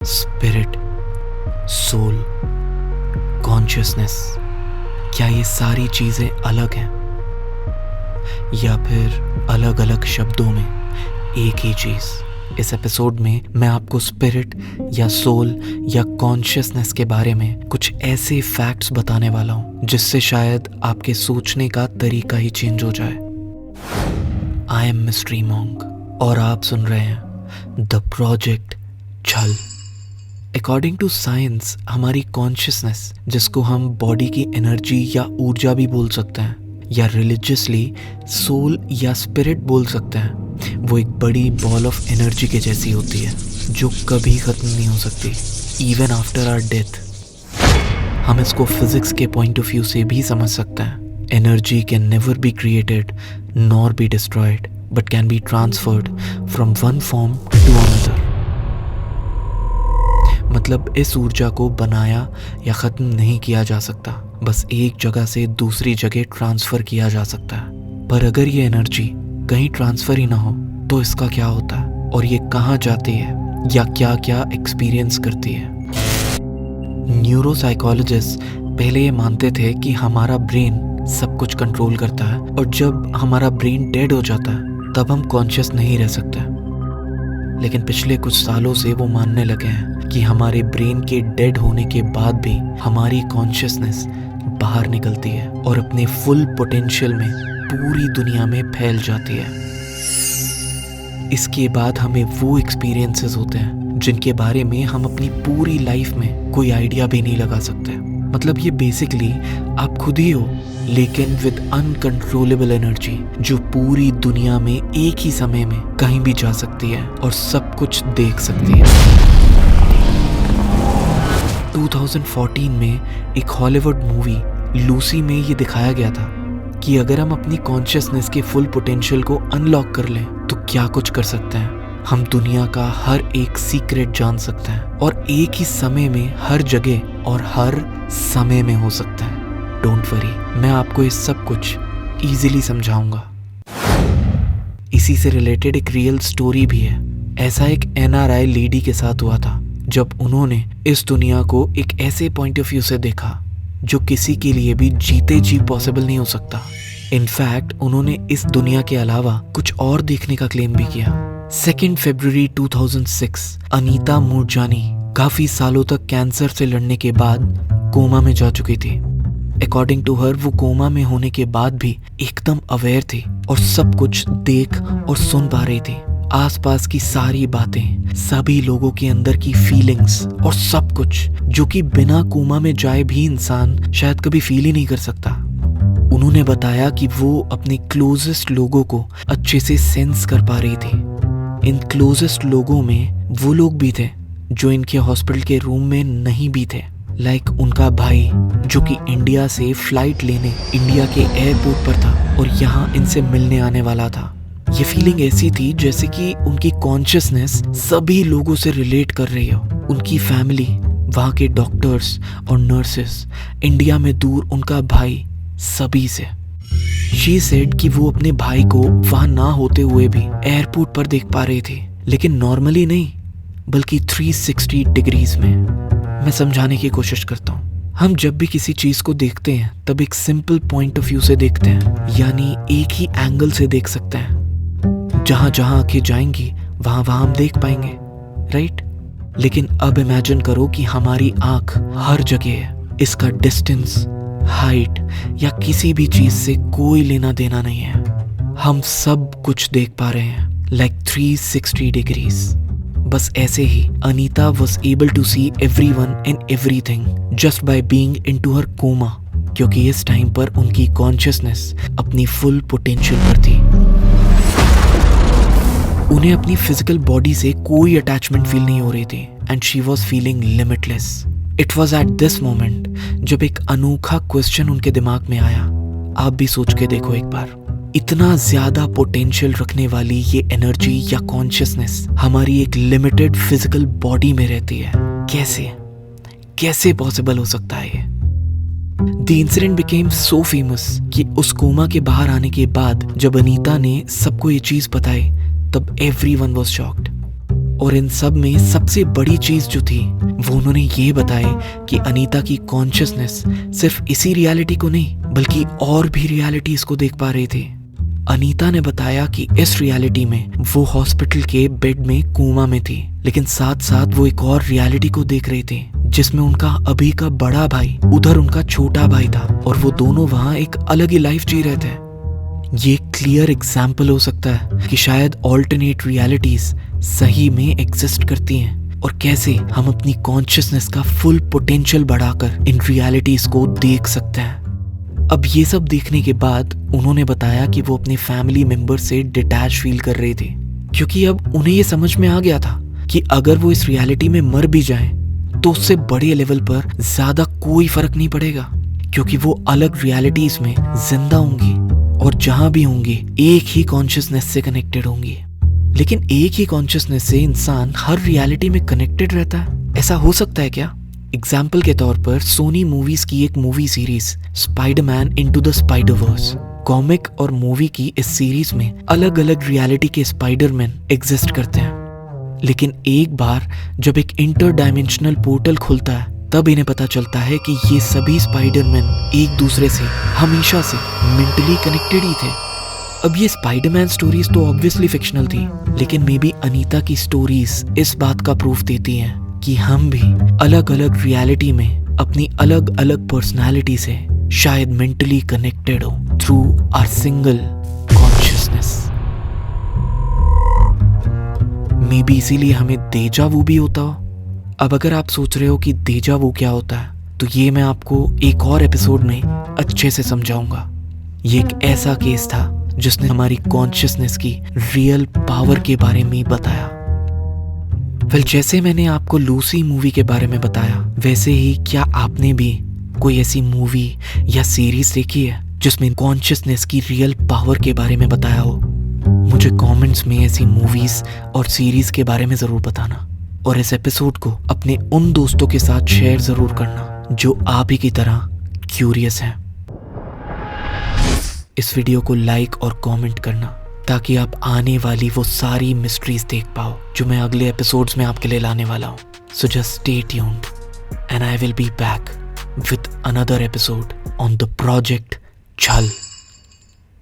Spirit, soul, consciousness, क्या ये सारी चीज़ें अलग हैं या फिर अलग अलग शब्दों में एक ही चीज़? इस एपिसोड में मैं आपको स्पिरिट या सोल या कॉन्शियसनेस के बारे में कुछ ऐसे फैक्ट्स बताने वाला हूँ जिससे शायद आपके सोचने का तरीका ही चेंज हो जाए। आई एम मिस्ट्री मॉन्क और आप सुन रहे हैं द प्रोजेक्ट छल। अकॉर्डिंग टू साइंस, हमारी कॉन्शियसनेस, जिसको हम बॉडी की एनर्जी या ऊर्जा भी बोल सकते हैं या रिलीजियसली सोल या स्पिरिट बोल सकते हैं, वो एक बड़ी बॉल ऑफ एनर्जी के जैसी होती है जो कभी ख़त्म नहीं हो सकती, इवन आफ्टर आवर डेथ। हम इसको फिजिक्स के पॉइंट ऑफ व्यू से भी समझ सकते हैं। Energy can never be created nor be destroyed but can be transferred from one form to another. मतलब इस ऊर्जा को बनाया या ख़त्म नहीं किया जा सकता, बस एक जगह से दूसरी जगह ट्रांसफ़र किया जा सकता है। पर अगर ये एनर्जी कहीं ट्रांसफ़र ही ना हो तो इसका क्या होता है और ये कहाँ जाती है या क्या क्या एक्सपीरियंस करती है? न्यूरोसाइकोलॉजिस्ट पहले ये मानते थे कि हमारा ब्रेन सब कुछ कंट्रोल करता है और जब हमारा ब्रेन डेड हो जाता है तब हम कॉन्शियस नहीं रह सकते। लेकिन पिछले कुछ सालों से वो मानने लगे हैं कि हमारे ब्रेन के डेड होने के बाद भी हमारी कॉन्शियसनेस बाहर निकलती है और अपने फुल पोटेंशियल में पूरी दुनिया में फैल जाती है। इसके बाद हमें वो एक्सपीरियंसेस होते हैं जिनके बारे में हम अपनी पूरी लाइफ में कोई आइडिया भी नहीं लगा सकते। मतलब ये बेसिकली आप खुद ही हो, लेकिन विद अनकंट्रोलेबल एनर्जी जो पूरी दुनिया में एक ही समय में कहीं भी जा सकती है और सब कुछ देख सकती है। 2014 में एक हॉलीवुड मूवी लूसी में ये दिखाया गया था कि अगर हम अपनी कॉन्शियसनेस के फुल पोटेंशियल को अनलॉक कर लें तो क्या कुछ कर सकते हैं। हम दुनिया का हर एक सीक्रेट जान सकते हैं और एक ही समय में हर जगह और हर समय में हो सकते हैं। डोंट वरी, मैं आपको ये सब कुछ इजीली समझाऊंगा। इसी से रिलेटेड एक रियल स्टोरी भी है। ऐसा एक NRI लेडी के साथ हुआ था जब उन्होंने इस दुनिया को एक ऐसे पॉइंट ऑफ व्यू से देखा जो किसी के लिए भी जीते जी पॉसिबल नहीं हो सकता। इनफैक्ट उन्होंने इस दुनिया के अलावा कुछ और देखने का क्लेम भी किया। 2 फरवरी 2006 अनीता मूरजानी काफी सालों तक कैंसर से लड़ने के बाद कोमा में जा चुकी थी। अकॉर्डिंग टू हर वो कोमा में होने के बाद भी एकदम अवेयर थी और सब कुछ देख और सुन पा रही थी। आसपास की सारी बातें, सभी लोगों के अंदर की फीलिंग्स और सब कुछ जो कि बिना कोमा में जाए भी इंसान शायद कभी फील ही नहीं कर सकता। उन्होंने बताया कि वो अपने क्लोजेस्ट लोगों को अच्छे से सेंस कर पा रही थी। इन क्लोजेस्ट लोगों में वो लोग भी थे जो इनके हॉस्पिटल के रूम में नहीं भी थे। लाइक उनका भाई जो कि इंडिया से फ्लाइट लेने इंडिया के एयरपोर्ट पर था और यहाँ इनसे मिलने आने वाला था। ये फीलिंग ऐसी थी जैसे कि उनकी कॉन्शियसनेस सभी लोगों से रिलेट कर रही हो। उनकी फैमिली, वहाँ के डॉक्टर्स और नर्सेस, इंडिया में दूर उनका भाई, सभी से। शी सेड कि वो अपने भाई को वहाँ ना होते हुए भी एयरपोर्ट पर देख पा रही थी, लेकिन नॉर्मली नहीं बल्कि 360 डिग्रीज में। मैं समझाने की कोशिश करता हूँ। हम जब भी किसी चीज़ को देखते हैं तब एक सिंपल पॉइंट ऑफ व्यू से देखते हैं, यानी एक ही एंगल से देख सकते हैं। जहाँ जहाँ आंखें जाएंगी वहाँ वहाँ हम देख पाएंगे, राइट? लेकिन अब इमेजिन करो कि हमारी आंख हर जगह है। इसका डिस्टेंस, हाइट या किसी भी चीज़ से कोई लेना देना नहीं है। हम सब कुछ देख पा रहे हैं, लाइक 360 डिग्रीज। बस ऐसे ही Anita was able to see everyone and everything just by being into her coma, क्योंकि इस टाइम पर उनकी कॉन्शियसनेस अपनी फुल पोटेंशियल पर थी। उन्हें अपनी फिजिकल बॉडी से कोई अटैचमेंट फील नहीं हो रही थी and she was feeling limitless. It was at this moment जब एक अनोखा क्वेश्चन उनके दिमाग में आया। आप भी सोच के देखो एक बार, इतना ज्यादा पोटेंशियल रखने वाली ये एनर्जी या कॉन्शियसनेस हमारी एक लिमिटेड फिजिकल बॉडी में रहती है। कैसे पॉसिबल हो सकता है ये? The incident became so famous कि उस कोमा के बाहर आने के बाद जब अनीता ने सबको ये चीज बताई तब एवरीवन वाज शॉक्ड। और इन सब में सबसे बड़ी चीज जो थी वो उन्होंने ये बताया कि अनीता की कॉन्शियसनेस सिर्फ इसी रियलिटी को नहीं बल्कि और भी रियलिटीज को देख पा रही थी। अनीता ने बताया कि इस रियलिटी में वो हॉस्पिटल के बेड में कोमा में थी, लेकिन साथ साथ वो एक और रियलिटी को देख रही थी जिसमें उनका अभी का बड़ा भाई उधर उनका छोटा भाई था और वो दोनों वहां एक अलग ही लाइफ जी रहे थे। ये क्लियर एग्जाम्पल हो सकता है कि शायद ऑल्टरनेट रियलिटीज सही में एग्जिस्ट करती हैं और कैसे हम अपनी कॉन्शियसनेस का फुल पोटेंशियल बढ़ाकर इन रियलिटीज को देख सकते हैं। अब ये सब देखने के बाद उन्होंने बताया कि वो अपने फैमिली मेंबर से डिटैच फील कर रहे थे, क्योंकि अब उन्हें ये समझ में आ गया था कि अगर वो इस रियलिटी में मर भी जाएं तो उससे बड़े लेवल पर ज्यादा कोई फर्क नहीं पड़ेगा, क्योंकि वो अलग रियलिटीज में जिंदा होंगी और जहां भी होंगी एक ही कॉन्शियसनेस से कनेक्टेड होंगी। लेकिन एक ही कॉन्शियसनेस से इंसान हर रियलिटी में कनेक्टेड रहता है, ऐसा हो सकता है क्या? एग्जाम्पल के तौर पर सोनी मूवीज की एक movie series Spiderman into the Spider-Verse, comic और मूवी की इस सीरीज में अलग अलग रियलिटी के स्पाइडरमैन एग्जिस्ट करते हैं, लेकिन एक बार जब एक इंटर डायमेंशनल पोर्टल खुलता है तब इन्हें पता चलता है कि ये सभी स्पाइडरमैन एक दूसरे से हमेशा से मेंटली कनेक्टेड ही थे। अब ये स्पाइडरमैन स्टोरीज तो ऑब्वियसली फिक्शनल थी, लेकिन मे बी अनीता की स्टोरीज इस बात का प्रूफ देती हैं कि हम भी अलग अलग रियलिटी में अपनी अलग अलग पर्सनालिटी से शायद मेंटली कनेक्टेड हो through our single consciousness. Maybe इसीलिए हमें देजा वू भी होता हो। अब अगर आप सोच रहे हो कि देजा वू क्या होता है, तो ये मैं आपको एक और एपिसोड में अच्छे से समझाऊंगा। ये एक ऐसा केस था जिसने हमारी कॉन्शियसनेस की रियल पावर के बारे में बताया। वेल, जैसे मैंने आपको लूसी मूवी के बारे में बताया, वैसे ही क्या आपने भी कोई ऐसी मूवी या सीरीज देखी है जिसमें कॉन्शियसनेस की रियल पावर के बारे में बताया हो? मुझे कमेंट्स में ऐसी मूवीज और सीरीज के बारे में जरूर बताना, और इस एपिसोड को अपने उन दोस्तों के साथ शेयर जरूर करना जो आप ही की तरह क्यूरियस हैं। इस वीडियो को लाइक और कमेंट करना ताकि आप आने वाली वो सारी मिस्ट्रीज देख पाओ जो मैं अगले एपिसोड्स में आपके लिए लाने वाला हूँ। So just stay tuned and I will be back with another episode on the Project Chal.